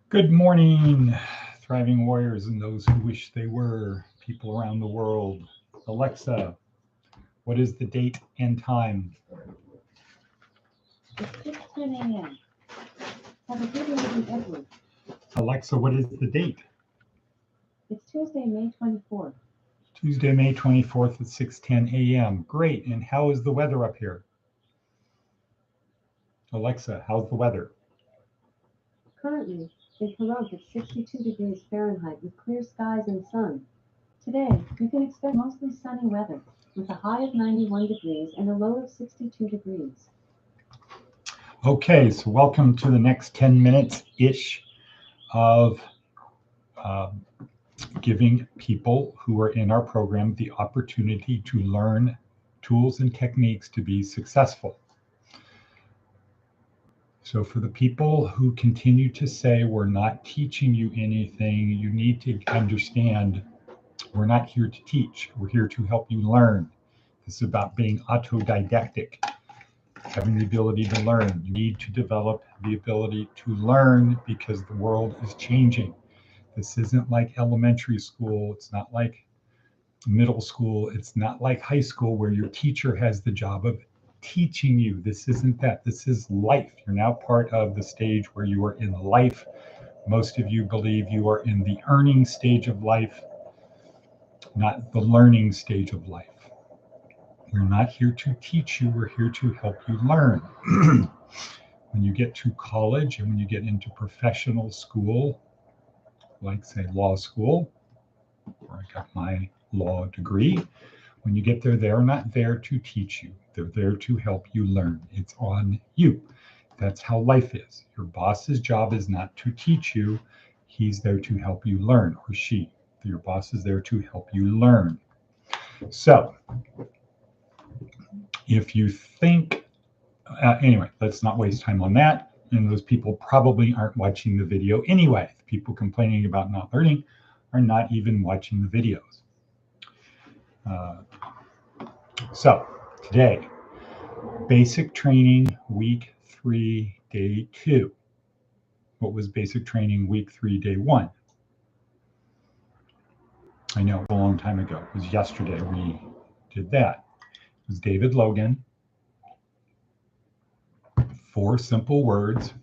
Good morning, thriving warriors and those who wish they were, people around the world. Alexa, what is the date and time? It's 6:10 a.m. Have a good evening, Edward. Alexa, what is the date? It's Tuesday, May 24th. Tuesday, May 24th at 6:10 a.m. Great. And how is the weather up here? Alexa, how's the weather? Currently, in Toronto, it's 62 degrees Fahrenheit with clear skies and sun. Today, you can expect mostly sunny weather with a high of 91 degrees and a low of 62 degrees. Okay, so welcome to the next 10 minutes-ish of giving people who are in our program the opportunity to learn tools and techniques to be successful. So for the people who continue to say we're not teaching you anything, you need to understand we're not here to teach. We're here to help you learn. This is about being autodidactic, having the ability to learn. You need to develop the ability to learn because the world is changing. This isn't like elementary school. It's not like middle school. It's not like high school where your teacher has the job of teaching you. This isn't that. This is life. You're now part of the stage where you are in life. Most of you believe you are in the earning stage of life, not the learning stage of life. We're not here to teach you. We're here to help you learn. When you get to college and when you get into professional school, like say law school, where I got my law degree, when you get there, they're not there to teach you. They're there to help you learn. It's on you. That's how life is. Your boss's job is not to teach you. He's there to help you learn, or she. Your boss is there to help you learn. So if you think, anyway, let's not waste time on that. And those people probably aren't watching the video anyway. The people complaining about not learning are not even watching the videos. So today, basic training week 3, day 2. What was basic training week 3, day 1? I know, a long time ago. It was yesterday we did that. It was David Logan. 4 simple words.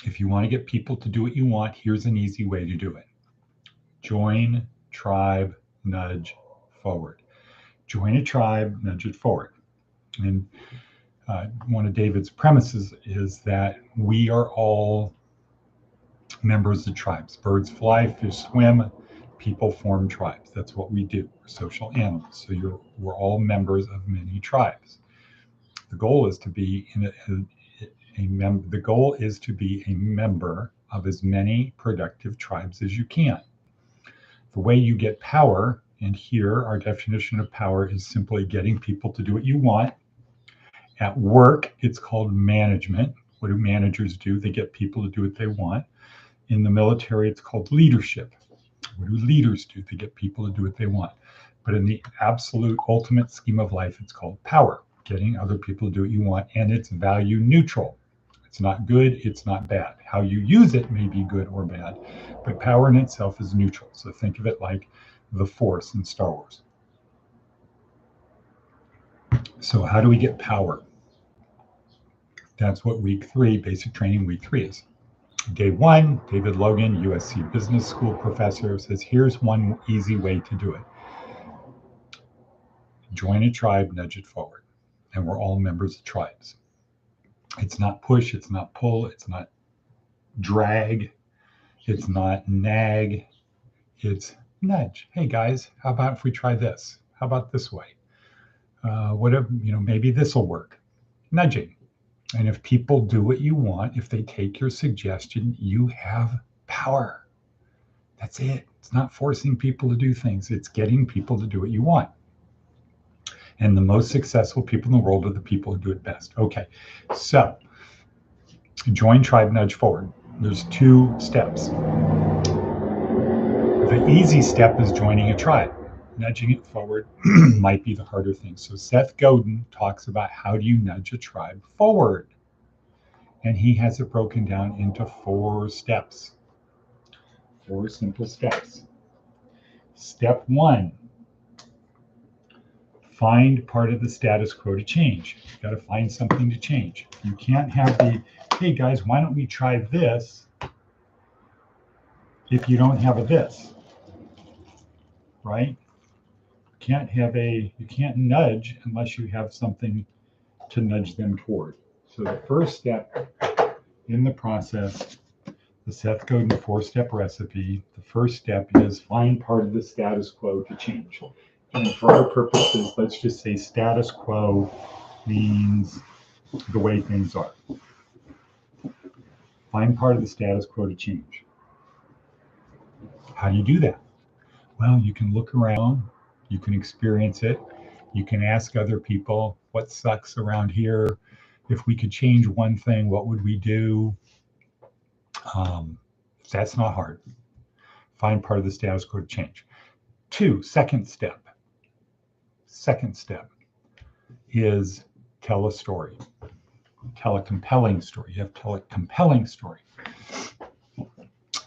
If you want to get people to do what you want, here's an easy way to do it. Join, tribe, nudge, forward. Join a tribe, nudge it forward. And one of David's premises is that we are all members of tribes. Birds fly, fish swim, people form tribes. That's what we do. We're social animals. So we're all members of many tribes. The goal is to be the goal is to be a member of as many productive tribes as you can. The way you get power, and here our definition of power is simply getting people to do what you want. At work, it's called management. What do managers do? They get people to do what they want. In the military, it's called leadership. What do leaders do? They get people to do what they want. But in the absolute ultimate scheme of life, it's called power, getting other people to do what you want, and it's value neutral. It's not good, it's not bad. How you use it may be good or bad, but power in itself is neutral. So think of it like the Force in Star Wars. So how do we get power? That's what week 3, basic training week 3 is. Day 1, David Logan, USC Business School professor, says, here's one easy way to do it. Join a tribe, nudge it forward. And we're all members of tribes. It's not push, it's not pull, it's not drag, it's not nag, it's nudge. Hey guys, how about if we try this? How about this way? Whatever, maybe this will work. Nudging. And if people do what you want, if they take your suggestion, you have power. That's it. It's not forcing people to do things. It's getting people to do what you want. And the most successful people in the world are the people who do it best. Okay, so join, tribe, nudge forward. There's 2 steps. The easy step is joining a tribe. Nudging it forward might be the harder thing. So Seth Godin talks about how do you nudge a tribe forward. And he has it broken down into 4 steps, 4 simple steps. Step 1, find part of the status quo to change. You've got to find something to change. You can't have the, hey guys, why don't we try this, if you don't have a this, right? You can't nudge unless you have something to nudge them toward. So the first step in the process, the Seth Godin 4-step recipe, the first step is find part of the status quo to change. And for our purposes, let's just say status quo means the way things are. Find part of the status quo to change. How do you do that? Well, you can look around, you can experience it, you can ask other people, what sucks around here? If we could change one thing, what would we do? That's not hard. Find part of the status quo to change. 2, second step is tell a story. Tell a compelling story. You have to tell a compelling story.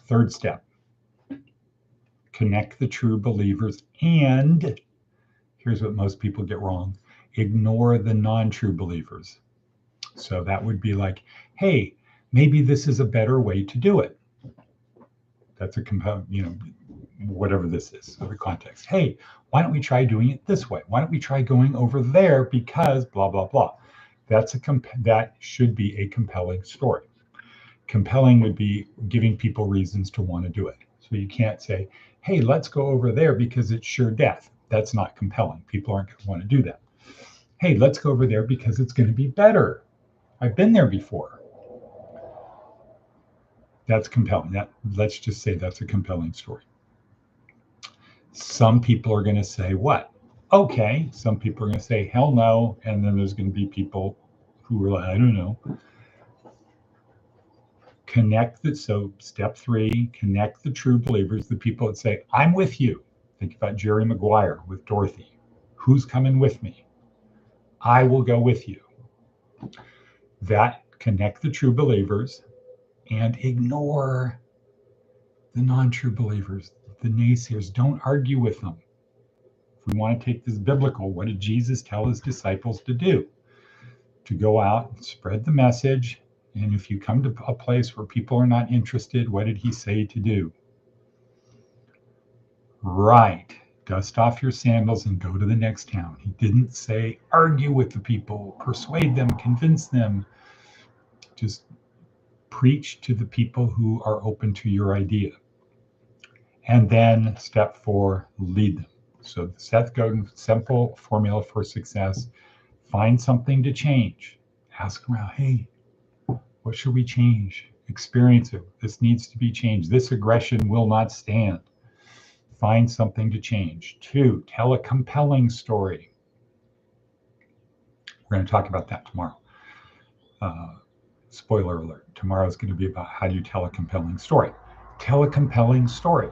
3rd step, connect the true believers, and here's what most people get wrong, ignore the non-true believers. So that would be like, hey, maybe this is a better way to do it. That's a whatever this is, so the context. Hey, why don't we try doing it this way? Why don't we try going over there because blah, blah, blah. That should be a compelling story. Compelling would be giving people reasons to want to do it. So you can't say, hey, let's go over there because it's sure death. That's not compelling. People aren't going to want to do that. Hey, let's go over there because it's going to be better. I've been there before. That's compelling. Let's just say that's a compelling story. Some people are going to say what? Okay. Some people are going to say hell no. And then there's going to be people who are like, I don't know. So step 3, connect the true believers, the people that say, I'm with you. Think about Jerry Maguire with Dorothy. Who's coming with me? I will go with you. That connect the true believers and ignore the non-true believers, the naysayers. Don't argue with them. If we want to take this biblical, what did Jesus tell his disciples to do? To go out and spread the message. And if you come to a place where people are not interested, what did he say to do? Right. Dust off your sandals and go to the next town. He didn't say argue with the people, persuade them, convince them. Just preach to the people who are open to your idea. And then step 4, lead them. So the Seth Godin simple formula for success: find something to change. Ask around, hey, what should we change? Experience it. This needs to be changed. This aggression will not stand. Find something to change. 2, tell a compelling story. We're going to talk about that tomorrow. Spoiler alert. Tomorrow is going to be about how do you tell a compelling story. Tell a compelling story.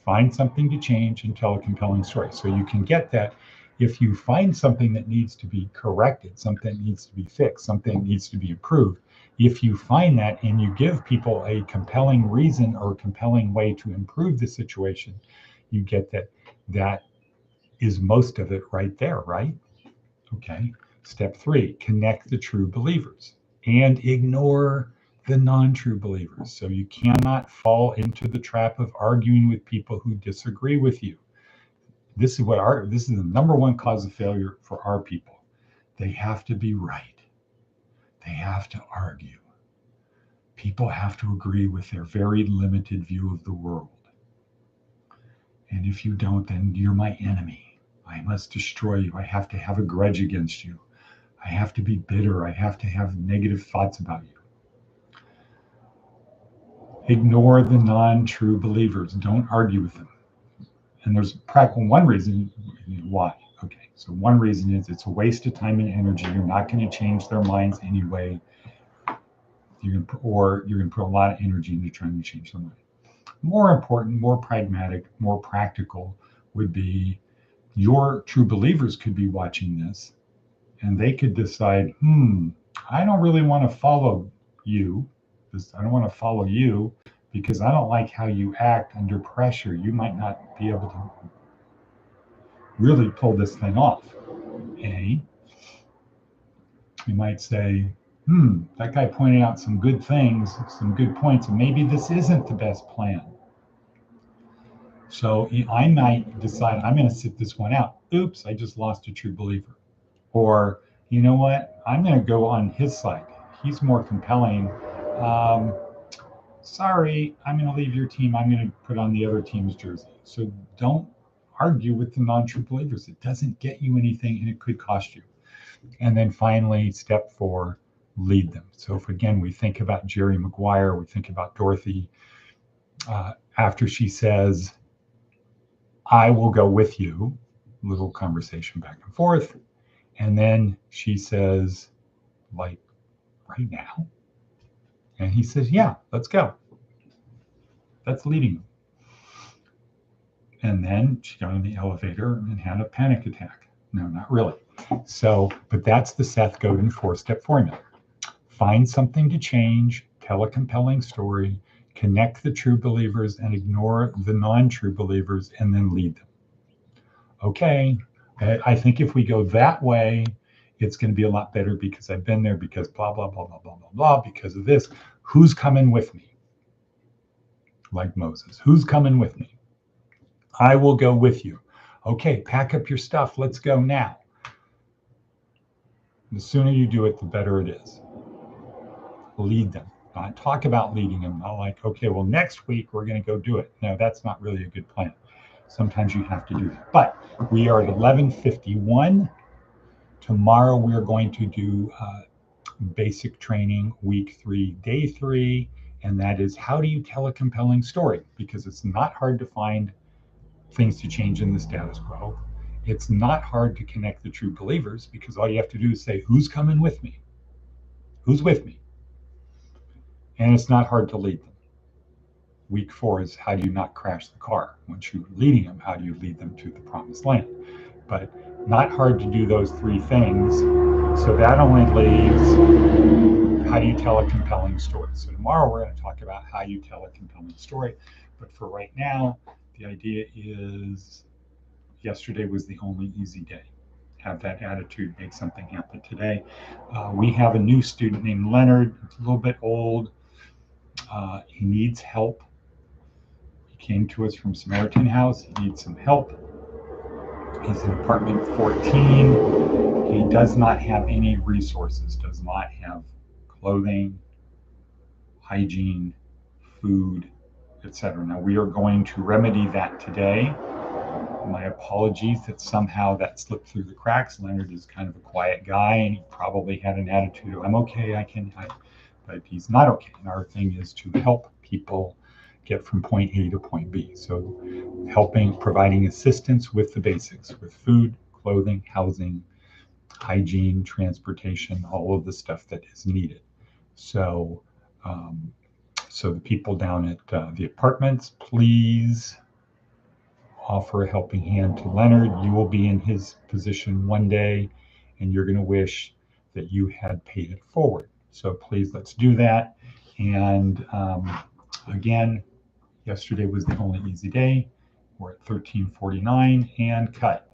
Find something to change and tell a compelling story. So you can get that if you find something that needs to be corrected, something that needs to be fixed, something that needs to be improved. If you find that and you give people a compelling reason or compelling way to improve the situation, you get that. That is most of it right there, right? Okay. Step 3, connect the true believers and ignore the non-true believers. So you cannot fall into the trap of arguing with people who disagree with you. This is the number one cause of failure for our people. They have to be right. They have to argue. People have to agree with their very limited view of the world. And if you don't, then you're my enemy. I must destroy you. I have to have a grudge against you. I have to be bitter. I have to have negative thoughts about you. Ignore the non-true believers. Don't argue with them. And there's one reason why. Okay, so one reason is it's a waste of time and energy. You're not going to change their minds anyway. You're going to put a lot of energy into trying to change their mind. More important, more pragmatic, more practical would be your true believers could be watching this and they could decide, I don't really want to follow you. I don't want to follow you because I don't like how you act under pressure. You might not be able to really pull this thing off. A, you might say, that guy pointed out some good things, some good points, and maybe this isn't the best plan. So I might decide I'm going to sit this one out. Oops, I just lost a true believer. Or, you know what? I'm going to go on his side. He's more compelling. Um, Sorry, I'm going to leave your team. I'm going to put on the other team's jersey. So don't argue with the non-true believers. It doesn't get you anything and it could cost you. And then finally, step 4, lead them. So if again, we think about Jerry Maguire, we think about Dorothy, after she says, I will go with you, little conversation back and forth. And then she says, like, right now? And he says, yeah, let's go. That's leading them. And then she got in the elevator and had a panic attack. No, not really. So, but that's the Seth Godin 4-step formula. Find something to change, tell a compelling story, connect the true believers and ignore the non-true believers, and then lead them. Okay, I think if we go that way, it's going to be a lot better because I've been there, because blah, blah, blah, blah, blah, blah, blah, because of this. Who's coming with me? Like Moses. Who's coming with me? I will go with you. Okay, pack up your stuff. Let's go now. The sooner you do it, the better it is. Lead them. Not talk about leading them. Not like, okay, well, next week we're going to go do it. No, that's not really a good plan. Sometimes you have to do that. But we are at 11:51. Tomorrow we are going to do basic training, week 3, day 3. And that is, how do you tell a compelling story? Because it's not hard to find things to change in the status quo. It's not hard to connect the true believers because all you have to do is say, who's coming with me? Who's with me? And it's not hard to lead them. Week 4 is, how do you not crash the car? Once you're leading them, how do you lead them to the promised land? But not hard to do those 3 things. So that only leaves, how do you tell a compelling story? So tomorrow we're going to talk about how you tell a compelling story. But for right now, the idea is, yesterday was the only easy day. Have that attitude, make something happen today. We have a new student named Leonard. He's a little bit old. He needs help. He came to us from Samaritan House. He needs some help. He's in apartment 14. He does not have any resources, does not have clothing, hygiene, food, etc. Now we are going to remedy that today. My apologies that somehow that slipped through the cracks. Leonard is kind of a quiet guy and he probably had an attitude of, I'm okay, but he's not okay. And our thing is to help people get from point A to point B. So providing assistance with the basics, with food, clothing, housing, hygiene, transportation, all of the stuff that is needed. So, so the people down at the apartments, please offer a helping hand to Leonard. You will be in his position one day and you're going to wish that you had paid it forward. So please, let's do that. And again, yesterday was the only easy day. We're at 13:49 and cut.